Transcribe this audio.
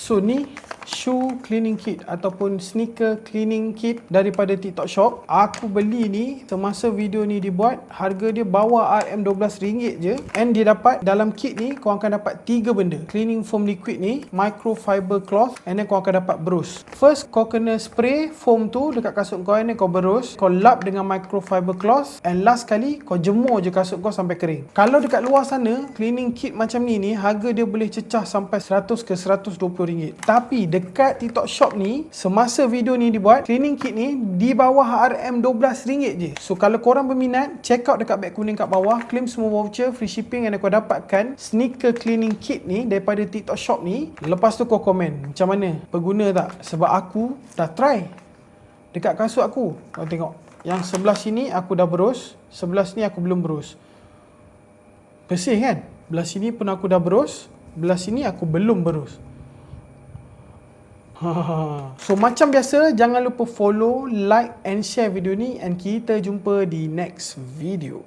So ni shoe cleaning kit ataupun sneaker cleaning kit daripada TikTok Shop. Aku beli ni semasa video ni dibuat, harga dia bawah RM12 je, and dia dapat dalam kit ni korang akan dapat 3 benda. Cleaning foam liquid ni, microfiber cloth, and then korang akan dapat brush. First kau kena spray foam tu dekat kasut kau, and then kau brush, kau lap dengan microfiber cloth, and last kali kau jemur je kasut kau sampai kering. Kalau dekat luar sana cleaning kit macam ni harga dia boleh cecah sampai 100 ke RM120. Tapi dekat TikTok Shop ni, semasa video ni dibuat, cleaning kit ni di bawah RM12 je. So kalau korang berminat, check out dekat beg kuning kat bawah, claim semua voucher, free shipping, and kau dapatkan sneaker cleaning kit ni daripada TikTok Shop ni. Lepas tu kau komen macam mana, berguna tak? Sebab aku dah try dekat kasut aku. Kau tengok, yang sebelah sini aku dah berus, sebelah sini aku belum berus. Bersih kan? Belah sini pun aku dah berus, belah sini aku belum berus. So macam biasa, jangan lupa follow, like and share video ni, and kita jumpa di next video.